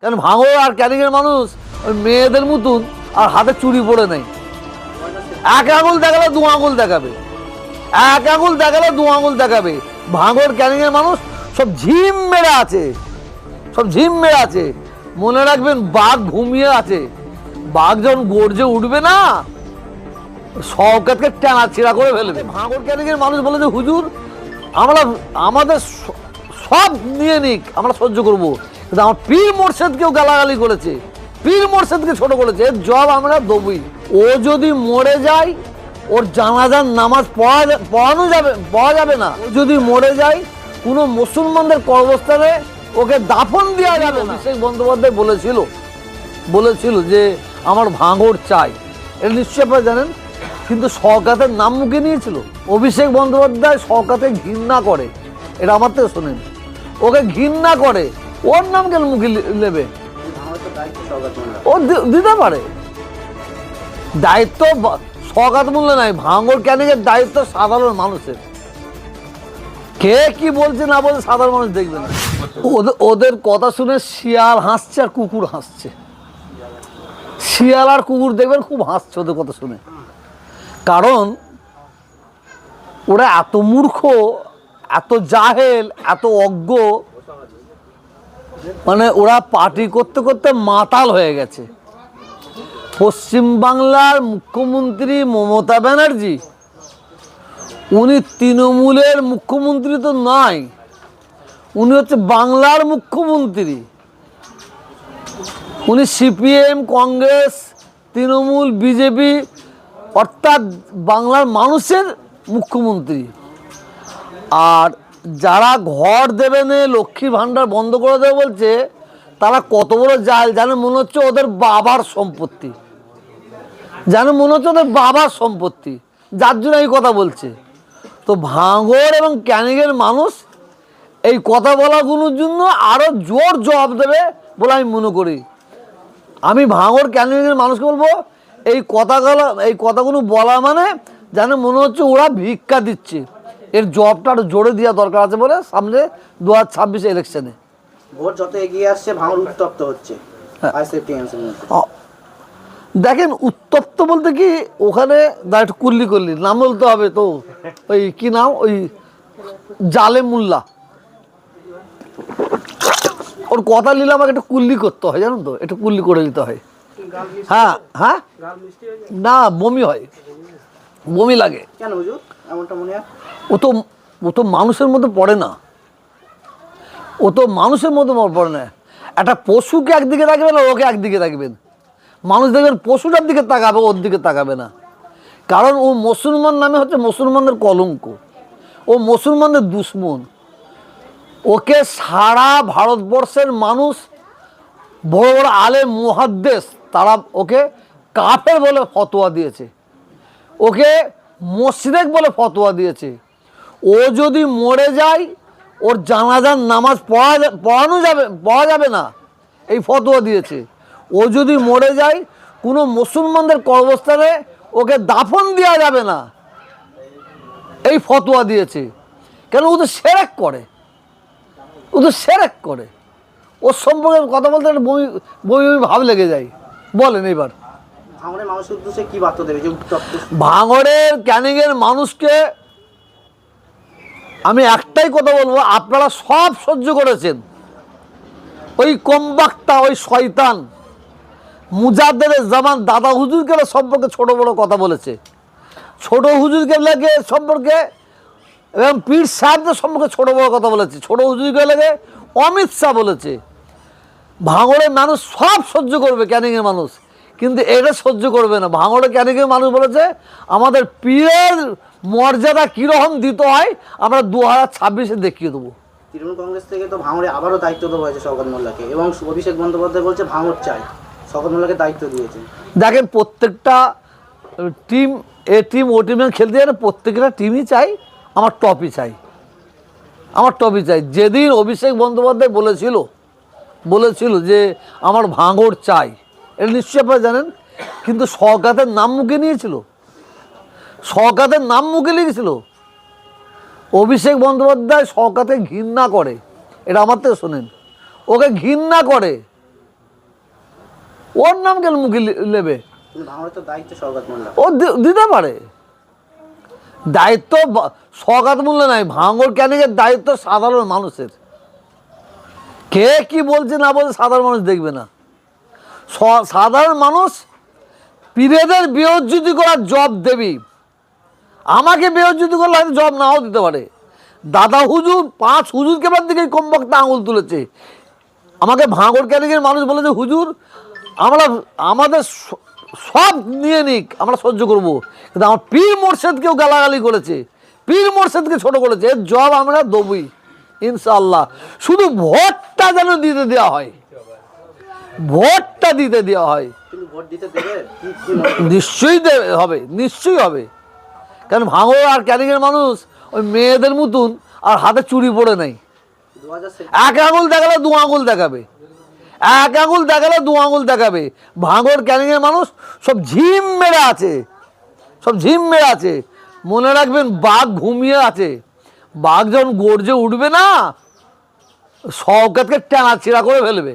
কারণ ভাঙড় আর ক্যানিংয়ের মানুষ ওই মেয়েদের মতন আর হাতে চুড়ি পড়ে নেই। এক আঙুল দেখালে দু আঙুল দেখাবে, এক আঙুল দেখালে দু আঙুল দেখাবে। ভাঙড় ক্যানিংয়ের মানুষ সব ঝিম মেরে আছে, সব ঝিম মেরে আছে। মনে রাখবেন, বাঘ ঘুমিয়ে আছে, বাঘ যখন গর্জে উঠবে না, শওকতকে টানা ছিঁড়া করে ফেলবে। ভাঙড় ক্যানিংয়ের মানুষ বলে যে হুজুর আমাদের সব নিয়ে নিক, আমরা সহ্য করবো, কিন্তু আমার পীর মোর্শেদকেও গালাগালি করেছে, পীর মোর্শেদকে ছোট করেছে, এর জবাব আমরা দেবই। ও যদি মরে যায়, ওর জানাজার নামাজ পড়া যাবে না। ও যদি মরে যায়, কোনো মুসলমানদের কবরস্থানে ওকে দাফন দেওয়া যাবে না। অভিষেক বন্দ্যোপাধ্যায় বলেছিল যে আমার ভাঙড় চাই, এটা নিশ্চয়ই আপনারা জানেন, কিন্তু শওকতের নাম মুখে নিয়েছিল। অভিষেক বন্দ্যোপাধ্যায় শওকতে ঘৃণা করে, এটা আমার থেকে শোনেন, ওকে ঘৃণা করে, ওর নাম কেন মুখে নেবে? ও দিতে পারে দায়িত্ব, শওকত মূল্য নাই। ভাঙড় ক্যানিংয়ের দায়িত্ব সাধারণ মানুষের। কে কি বলছে না বলছে সাধারণ মানুষ দেখবে না। ওদের কথা শুনে শিয়াল হাসছে আর কুকুর হাসছে। শিয়াল আর কুকুর দেখবেন খুব হাসছে ওদের কথা শুনে, কারণ ওরা এত মূর্খ, এত জাহেল, এত অজ্ঞ, মানে ওরা পার্টি করতে করতে মাতাল হয়ে গেছে। পশ্চিমবাংলার মুখ্যমন্ত্রী মমতা ব্যানার্জি, উনি তৃণমূলের মুখ্যমন্ত্রী তো নয়, উনি হচ্ছে বাংলার মুখ্যমন্ত্রী। উনি সিপিএম, কংগ্রেস, তৃণমূল, বিজেপি, অর্থাৎ বাংলার মানুষের মুখ্যমন্ত্রী। আর যারা ঘর দেবে না, লক্ষ্মীর ভাণ্ডার বন্ধ করে দেবে বলছে, তারা কত বড় জাল জানে? মনে হচ্ছে ওদের বাবার সম্পত্তি, জানে মনে হচ্ছে ওদের বাবার সম্পত্তি, যার জন্য এই কথা বলছে। তো ভাঙড় এবং ক্যানিংয়ের মানুষ এই কথা বলাগুলোর জন্য আরো জোর জবাব দেবে বলে আমি মনে করি। আমি ভাঙড় ক্যানিংয়ের মানুষকে বলবো, এই কথাগুলো বলা মানে যেন মনে হচ্ছে ওরা ভিক্ষা দিচ্ছে। এর জবাবটা আরো জোরে দেওয়া দরকার আছে বলে সামনে 2026 ইলেকশনে। ভোট যত এগিয়ে আসছে ভাঙড় উত্তপ্ত হচ্ছে। দেখেন, উত্তপ্ত বলতে কি, ওখানে একটু কুল্লি নাম বলতে হবে তো, ওই কি নাম, ওই জালে মোল্লা, ওর কথা নিলে আমাকে একটু কুল্লি করতে হয়, জানো তো, একটু কুল্লি করে দিতে হয়। হ্যাঁ হ্যাঁ, না বমি হয়, বমি লাগে। কেন হুজুর এমনটা মনে হয়? ও তো মানুষের মধ্যে পড়ে না, ও তো মানুষের মধ্যে পড়ে না। একটা পশুকে একদিকে রাখবেন আর ওকে একদিকে রাখবেন, মানুষ দেখবেন পশুটার দিকে তাকাবে, ওর দিকে তাকাবে না। কারণ ও মুসলমান নামে হচ্ছে মুসলমানদের কলঙ্ক, ও মুসলমানদের দুশ্মন। ওকে সারা ভারতবর্ষের মানুষ, বড় বড় আলেম মুহাদ্দিস, তারা ওকে কাফের বলে ফতোয়া দিয়েছে, ওকে মুশরিক বলে ফতোয়া দিয়েছে। ও যদি মরে যায়, ওর জানাজার নামাজ পড়া যাবে না, এই ফতোয়া দিয়েছে। ও যদি মরে যায়, কোনো মুসলমানদের কবরস্থানে ওকে দাফন দেওয়া যাবে না, এই ফতোয়া দিয়েছে। কেন? ও তো শিরক করে, ও তো শিরক করে। ওর সম্পর্কে কথা বলতে একটা বমি ভাব লেগে যায়। বলেন এবার ভাঙড়ের মানুষের উদ্দেশ্যে কি বার্তা দেবে যে উত্তপ্ত? ভাঙড়ের ক্যানিংয়ের মানুষকে আমি একটাই কথা বলবো, আপনারা সব সহ্য করেছেন। ওই কমবাক্তা, ওই শয়তান মুজাদ্দেদ জামান দাদা হুজুরকে সম্পর্কে ছোট বড় কথা বলেছে, ছোট হুজুরকে লাগে সম্পর্কে এবং পীর সাহেবদের সম্পর্কে ছোট বড় কথা বলেছে, ছোট হুজুরকে লাগে অমিত শাহ বলেছে। ভাঙড়ের মানুষ সব সহ্য করবে, ক্যানিংয়ের মানুষ কিন্তু এটা সহ্য করবে না। ভাঙড়ে ক্যানিংয়ের মানুষ বলেছে, আমাদের পীরের মর্যাদা কীরকম দিতে হয় আমরা 2026 দেখিয়ে দেবো। তৃণমূল কংগ্রেস থেকে তো ভাঙড়ে আবারও দায়িত্ব দেওয়া হয়েছে শওকত মোল্লাকে, এবং অভিষেক বন্দ্যোপাধ্যায় বলছে ভাঙড় চাই, শওকত মোল্লাকে দায়িত্ব দিয়েছে। দেখেন, প্রত্যেকটা টিম, এ টিম ও টিমে খেলতে যায় না, প্রত্যেকটা টিমই চাই আমার টপই চাই, আমার টপই চাই। যেদিন অভিষেক বন্দ্যোপাধ্যায় বলেছিল যে আমার ভাঙড় চাই, এটা নিশ্চয়ই আপনারা জানেন, কিন্তু শওকতের নাম মুখে নিয়েছিল, শওকতের নাম মুখে লিখেছিল। অভিষেক বন্দ্যোপাধ্যায় শওকতে ঘৃণা করে, এটা আমার থেকে শোনেন, ওকে ঘৃণা করে, ওর নাম কেন মুখে নেবে? কিন্তু ভাঙড়ের তো দায়িত্ব শওকত মোল্লা। ও দিতে পারে দায়িত্ব, শওকত মোল্লা নাই, ভাঙড় ক্যানিংয়ের দায়িত্ব সাধারণ মানুষের। কে কি বলছে না বলছে সাধারণ মানুষ দেখবে না। সাধারণ মানুষ পীরেদের বেইজ্জতি করার জব দেবী। আমাকে বেইজ্জতি করলে হয়তো জব নাও দিতে পারে। দাদা হুজুর 5 হুজুর কেবল দিকে কমবক্তা আঙুল তুলেছে। আমাকে ভাঙড় ক্যানিংয়ের মানুষ বলেছে হুজুর আমাদের সব নিয়ে নিক, আমরা সহ্য করব, কিন্তু আমার পীর মোর্শেদকেও গালাগালি করেছে, পীর মোর্শেদকে ছোট করেছে, এর জব আমরা দেবই ইনশাআল্লাহ। শুধু ভোটটা যেন দিতে দেওয়া হয়, ভোটটা দিতে দেওয়া হয়। কিন্তু ভোট দিতে দেবে কি নিশ্চয়ই হবে, নিশ্চয়ই হবে। কারণ ভাঙড় আর ক্যানিংয়ের মানুষ ওই মেয়েদের মতন আর হাতে চুড়ি পড়ে নেই। 2000 এক আঙুল দেখালে 2 আঙুল দেখাবে, এক আঙুল দেখালে 2 আঙুল দেখাবে। ভাঙড় ক্যানিংয়ের মানুষ সব ঝিম মেরে আছে, সব ঝিম মেরে আছে। মনে রাখবেন বাঘ ঘুমিয়ে আছে, বাঘ যখন গর্জে উঠবে না শওকতকে টানা ছিঁড়া করে ফেলবে।